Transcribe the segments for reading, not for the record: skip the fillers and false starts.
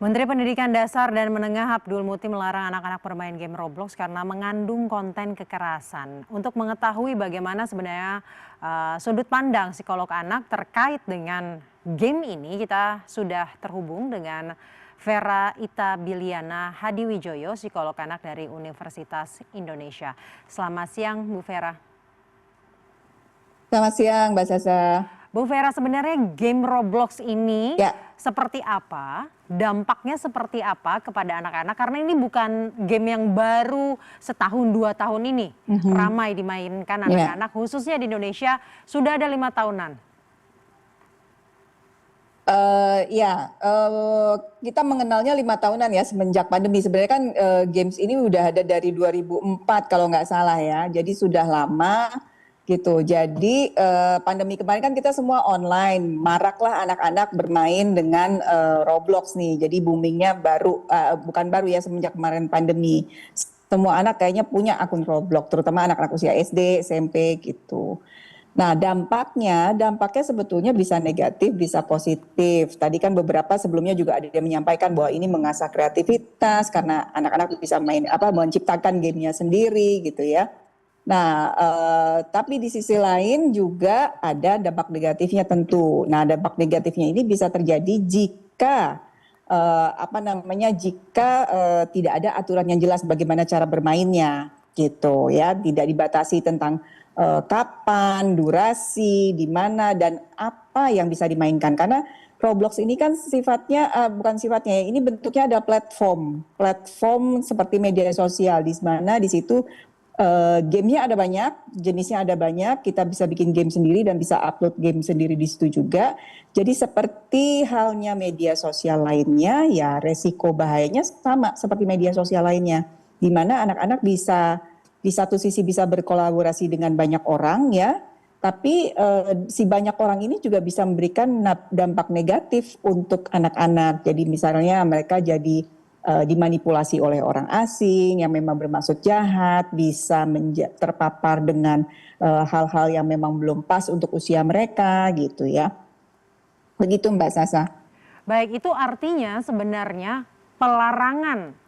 Menteri Pendidikan Dasar dan Menengah Abdul Muti melarang anak-anak bermain game Roblox karena mengandung konten kekerasan. Untuk mengetahui bagaimana sebenarnya sudut pandang psikolog anak terkait dengan game ini, kita sudah terhubung dengan Vera Itabiliana Hadiwijoyo, psikolog anak dari Universitas Indonesia. Selamat siang, Bu Vera. Selamat siang, Mbak Sasa. Bu Vera, sebenarnya game Roblox ini Ya, seperti apa? Dampaknya seperti apa kepada anak-anak? Karena ini bukan game yang baru setahun 2 tahun ini ramai dimainkan ya. anak-anak, khususnya di Indonesia sudah ada 5 tahunan. Kita mengenalnya 5 tahunan ya semenjak pandemi. Sebenarnya kan games ini udah ada dari 2004 kalau nggak salah ya. Jadi sudah lama gitu. Jadi pandemi kemarin kan kita semua online, maraklah anak-anak bermain dengan Roblox nih. Jadi boomingnya bukan baru ya semenjak kemarin pandemi. Semua anak kayaknya punya akun Roblox, terutama anak-anak usia SD, SMP gitu. Nah, dampaknya sebetulnya bisa negatif, bisa positif. Tadi kan beberapa sebelumnya juga ada yang menyampaikan bahwa ini mengasah kreativitas karena anak-anak bisa menciptakan gamenya sendiri gitu ya. Nah, tapi di sisi lain juga ada dampak negatifnya tentu. Nah, dampak negatifnya ini bisa terjadi jika tidak ada aturan yang jelas bagaimana cara bermainnya gitu ya, tidak dibatasi tentang kapan, durasi, di mana dan apa yang bisa dimainkan karena Roblox ini kan bukan sifatnya ya, ini bentuknya ada platform seperti media sosial di mana di situ gamenya ada banyak, jenisnya ada banyak, kita bisa bikin game sendiri dan bisa upload game sendiri di situ juga. Jadi seperti halnya media sosial lainnya, ya resiko bahayanya sama seperti media sosial lainnya, di mana anak-anak bisa di satu sisi bisa berkolaborasi dengan banyak orang ya, tapi si banyak orang ini juga bisa memberikan dampak negatif untuk anak-anak. Jadi misalnya mereka jadi dimanipulasi oleh orang asing yang memang bermaksud jahat, bisa terpapar dengan hal-hal yang memang belum pas untuk usia mereka gitu ya. Begitu Mbak Sasa. Baik, itu artinya sebenarnya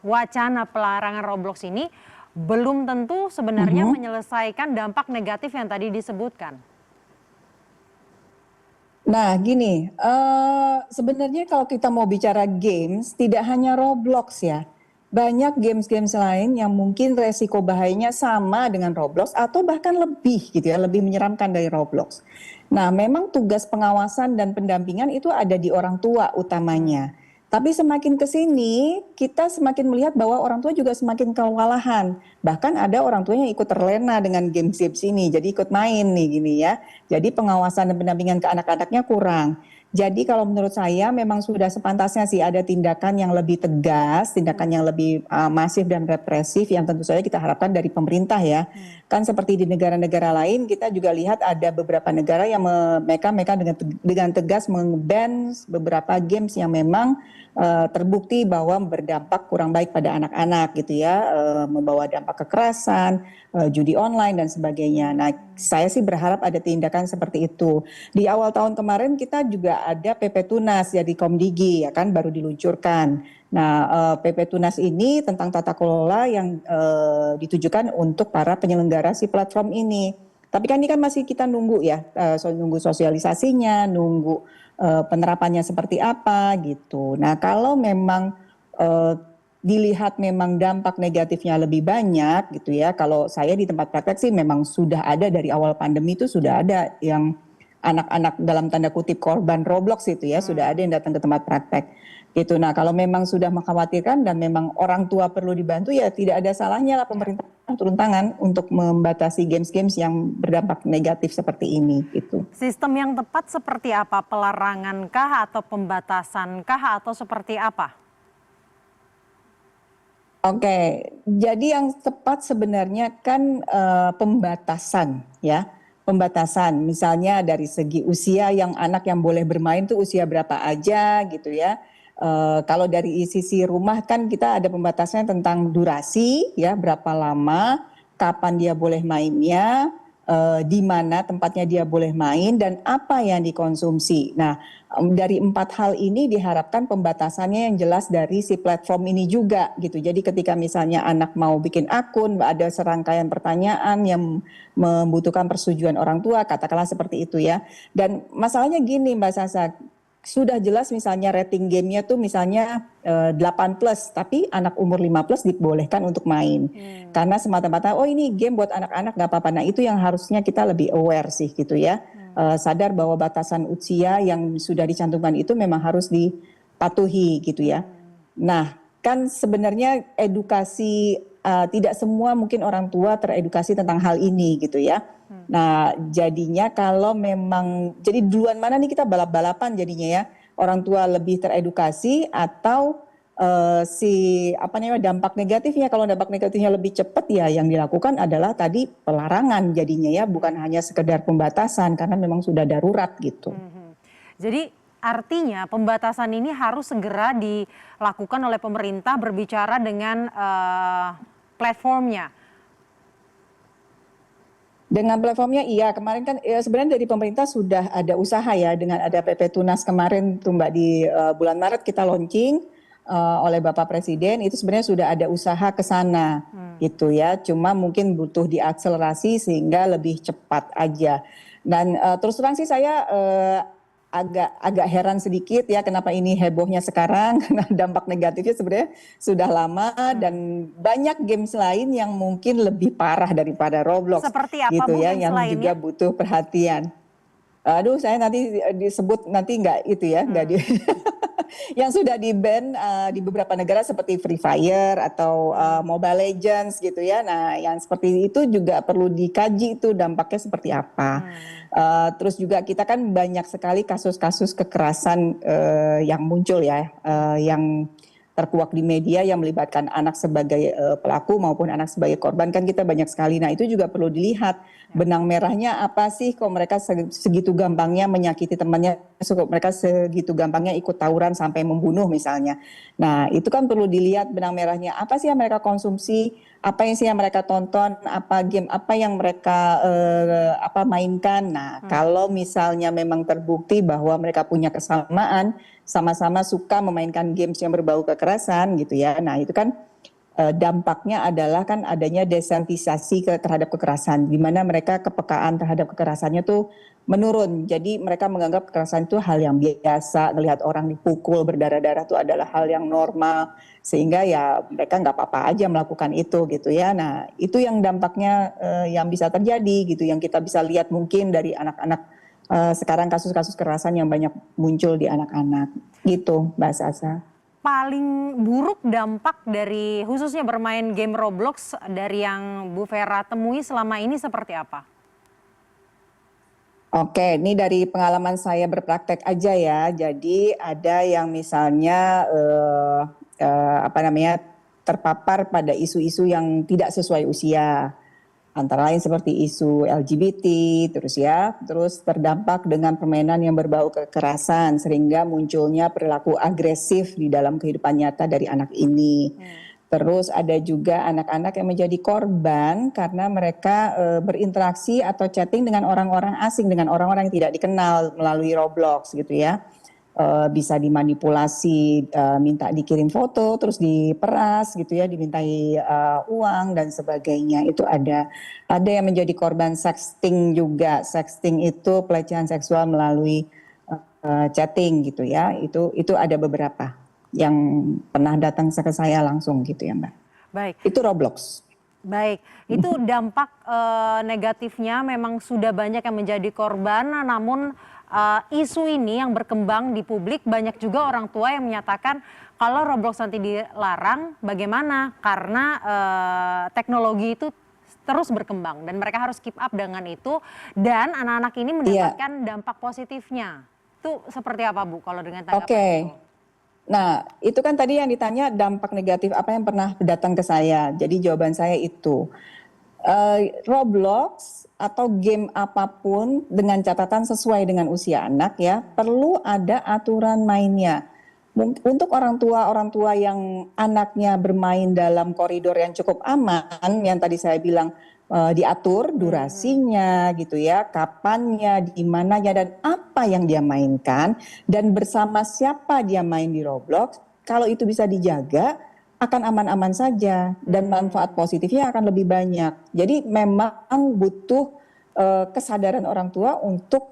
wacana pelarangan Roblox ini belum tentu sebenarnya menyelesaikan dampak negatif yang tadi disebutkan. Nah gini, sebenarnya kalau kita mau bicara games, tidak hanya Roblox ya. Banyak games-games lain yang mungkin resiko bahayanya sama dengan Roblox atau bahkan lebih gitu ya, lebih menyeramkan dari Roblox. Nah memang tugas pengawasan dan pendampingan itu ada di orang tua utamanya. Tapi semakin ke sini, kita semakin melihat bahwa orang tua juga semakin kewalahan. Bahkan ada orang tuanya ikut terlena dengan games-games ini, jadi ikut main nih gini ya. Jadi pengawasan dan pendampingan ke anak-anaknya kurang. Jadi kalau menurut saya memang sudah sepantasnya sih ada tindakan yang lebih tegas, tindakan yang lebih masif dan represif yang tentu saja kita harapkan dari pemerintah ya. Kan seperti di negara-negara lain kita juga lihat ada beberapa negara yang mereka dengan tegas meng-ban beberapa games yang memang terbukti bahwa berdampak kurang baik pada anak-anak gitu ya, membawa dampak kekerasan, judi online dan sebagainya. Nah, saya sih berharap ada tindakan seperti itu. Di awal tahun kemarin kita juga ada PP Tunas ya di Komdigi ya kan baru diluncurkan. Nah, PP Tunas ini tentang tata kelola yang ditujukan untuk para penyelenggara si platform ini. Tapi kan ini kan masih kita nunggu ya, nunggu sosialisasinya, nunggu penerapannya seperti apa gitu. Nah, kalau memang dilihat memang dampak negatifnya lebih banyak gitu ya. Kalau saya di tempat praktek sih memang sudah ada dari awal pandemi itu sudah ada yang anak-anak dalam tanda kutip korban Roblox itu ya, sudah ada yang datang ke tempat praktek gitu. Nah, kalau memang sudah mengkhawatirkan dan memang orang tua perlu dibantu ya tidak ada salahnya lah pemerintah turun tangan untuk membatasi games-games yang berdampak negatif seperti ini gitu. Sistem yang tepat seperti apa? Pelarangankah atau pembatasankah atau seperti apa? Oke, jadi yang tepat sebenarnya kan pembatasan ya. Pembatasan misalnya dari segi usia yang anak yang boleh bermain tuh usia berapa aja gitu ya. Kalau dari sisi rumah kan kita ada pembatasannya tentang durasi ya, berapa lama, kapan dia boleh mainnya, di mana tempatnya dia boleh main dan apa yang dikonsumsi. Nah, dari 4 hal ini diharapkan pembatasannya yang jelas dari si platform ini juga gitu. Jadi ketika misalnya anak mau bikin akun, ada serangkaian pertanyaan yang membutuhkan persetujuan orang tua, katakanlah seperti itu ya. Dan masalahnya gini Mbak Sasa, sudah jelas misalnya rating gamenya tuh misalnya 8 plus, tapi anak umur 5 plus dibolehkan untuk main. Karena semata-mata, oh ini game buat anak-anak gak apa-apa. Nah itu yang harusnya kita lebih aware sih gitu ya. Sadar bahwa batasan usia yang sudah dicantumkan itu memang harus dipatuhi gitu ya. Nah kan sebenarnya edukasi, tidak semua mungkin orang tua teredukasi tentang hal ini gitu ya. Nah, jadinya kalau memang, jadi duluan mana nih kita balap-balapan jadinya ya, orang tua lebih teredukasi atau si apa namanya dampak negatifnya. Kalau dampak negatifnya lebih cepat ya yang dilakukan adalah tadi pelarangan jadinya ya, bukan hanya sekedar pembatasan karena memang sudah darurat gitu. Jadi artinya pembatasan ini harus segera dilakukan oleh pemerintah berbicara dengan platformnya. Dengan platformnya iya, kemarin kan sebenarnya dari pemerintah sudah ada usaha ya dengan ada PP Tunas kemarin tuh Mbak di bulan Maret kita launching oleh Bapak Presiden, itu sebenarnya sudah ada usaha ke sana gitu ya. Cuma mungkin butuh diakselerasi sehingga lebih cepat aja. Dan terus terang sih saya agak heran sedikit ya kenapa ini hebohnya sekarang karena dampak negatifnya sebenarnya sudah lama dan banyak games lain yang mungkin lebih parah daripada Roblox. Seperti apa gitu Bu ya games yang juga lainnya? butuh perhatian. Aduh saya nanti disebut nanti nggak itu ya nggak di yang sudah di-ban di beberapa negara seperti Free Fire atau Mobile Legends gitu ya. Nah, yang seperti itu juga perlu dikaji itu dampaknya seperti apa. Terus juga kita kan banyak sekali kasus-kasus kekerasan yang muncul ya, yang terkuak di media yang melibatkan anak sebagai pelaku maupun anak sebagai korban kan kita banyak sekali. Nah itu juga perlu dilihat benang merahnya apa sih kok mereka segitu gampangnya menyakiti temannya, kok mereka segitu gampangnya ikut tawuran sampai membunuh misalnya. Nah itu kan perlu dilihat benang merahnya apa sih yang mereka konsumsi, apa yang sih yang mereka tonton, apa game apa yang mereka mainkan. Nah kalau misalnya memang terbukti bahwa mereka punya kesamaan, sama-sama suka memainkan games yang berbau kekerasan gitu ya. Nah itu kan dampaknya adalah kan adanya desensitisasi terhadap kekerasan, di mana mereka kepekaan terhadap kekerasannya tuh menurun. Jadi mereka menganggap kekerasan itu hal yang biasa, melihat orang dipukul berdarah-darah itu adalah hal yang normal, sehingga ya mereka nggak apa-apa aja melakukan itu gitu ya. Nah itu yang dampaknya yang bisa terjadi gitu, yang kita bisa lihat mungkin dari anak-anak sekarang kasus-kasus kekerasan yang banyak muncul di anak-anak gitu Mbak Sasa. Paling buruk dampak dari khususnya bermain game Roblox dari yang Bu Vera temui selama ini seperti apa? Oke, ini dari pengalaman saya berpraktek aja ya. Jadi ada yang misalnya terpapar pada isu-isu yang tidak sesuai usia. Antara lain seperti isu LGBT, terus terdampak dengan permainan yang berbau kekerasan, sehingga munculnya perilaku agresif di dalam kehidupan nyata dari anak ini. Terus ada juga anak-anak yang menjadi korban karena mereka berinteraksi atau chatting dengan orang-orang asing, dengan orang-orang yang tidak dikenal melalui Roblox gitu ya. Bisa dimanipulasi, minta dikirim foto, terus diperas gitu ya, dimintai uang dan sebagainya. Itu ada yang menjadi korban sexting juga. Sexting itu pelecehan seksual melalui chatting gitu ya. Itu ada beberapa yang pernah datang ke saya langsung gitu ya Mbak. Baik. Itu Roblox. Baik, itu dampak negatifnya memang sudah banyak yang menjadi korban, namun isu ini yang berkembang di publik banyak juga orang tua yang menyatakan kalau Roblox nanti dilarang bagaimana karena teknologi itu terus berkembang dan mereka harus keep up dengan itu dan anak-anak ini mendapatkan dampak positifnya. Itu seperti apa Bu kalau dengan tanggapan itu? Nah, itu kan tadi yang ditanya dampak negatif apa yang pernah datang ke saya. Jadi jawaban saya itu Roblox atau game apapun dengan catatan sesuai dengan usia anak ya, perlu ada aturan mainnya. Untuk orang tua yang anaknya bermain dalam koridor yang cukup aman, yang tadi saya bilang diatur durasinya gitu ya, kapannya, di mananya dan apa yang dia mainkan dan bersama siapa dia main di Roblox. Kalau itu bisa dijaga akan aman-aman saja dan manfaat positifnya akan lebih banyak. Jadi memang butuh kesadaran orang tua untuk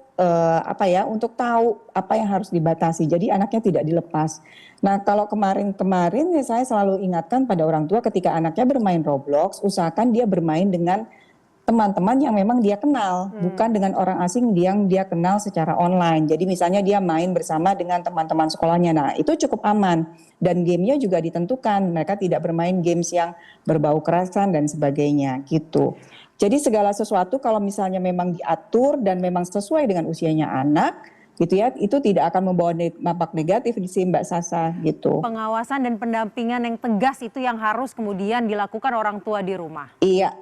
untuk tahu apa yang harus dibatasi. Jadi anaknya tidak dilepas. Nah, kalau kemarin-kemarin ya saya selalu ingatkan pada orang tua ketika anaknya bermain Roblox, usahakan dia bermain dengan teman-teman yang memang dia kenal, bukan dengan orang asing yang dia kenal secara online. Jadi misalnya dia main bersama dengan teman-teman sekolahnya. Nah, itu cukup aman dan gamenya juga ditentukan. Mereka tidak bermain games yang berbau kekerasan dan sebagainya gitu. Jadi segala sesuatu kalau misalnya memang diatur dan memang sesuai dengan usianya anak gitu ya, itu tidak akan membawa dampak negatif di sini Mbak Sasa gitu. Pengawasan dan pendampingan yang tegas itu yang harus kemudian dilakukan orang tua di rumah. Iya,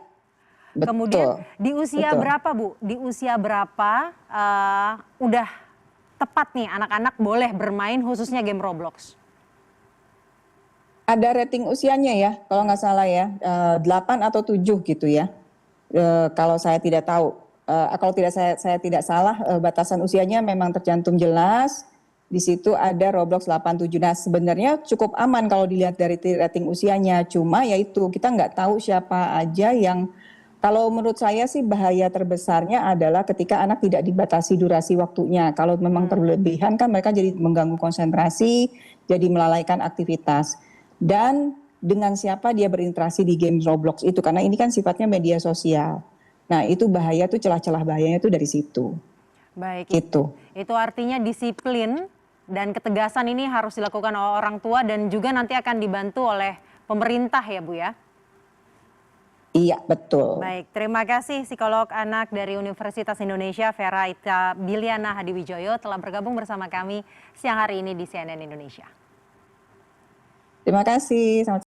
Kemudian betul. di usia Betul. berapa Bu? Di usia berapa udah tepat nih anak-anak boleh bermain khususnya game Roblox? Ada rating usianya ya, kalau nggak salah ya, 8 atau 7 gitu ya. Kalau saya tidak tahu, kalau tidak saya tidak salah, batasan usianya memang tercantum jelas. Di situ ada Roblox 87. Nah, sebenarnya cukup aman kalau dilihat dari rating usianya. Cuma ya itu kita nggak tahu siapa aja yang, kalau menurut saya sih bahaya terbesarnya adalah ketika anak tidak dibatasi durasi waktunya. Kalau memang berlebihan kan mereka jadi mengganggu konsentrasi, jadi melalaikan aktivitas. Dan dengan siapa dia berinteraksi di game Roblox itu, karena ini kan sifatnya media sosial. Nah, itu bahaya tuh, celah-celah bahayanya tuh dari situ. Baik, Gitu. itu artinya disiplin dan ketegasan ini harus dilakukan oleh orang tua dan juga nanti akan dibantu oleh pemerintah ya Bu ya? Iya, betul. Baik, terima kasih psikolog anak dari Universitas Indonesia Vera Ita Biliana Hadiwijoyo telah bergabung bersama kami siang hari ini di CNN Indonesia. Terima kasih. Selamat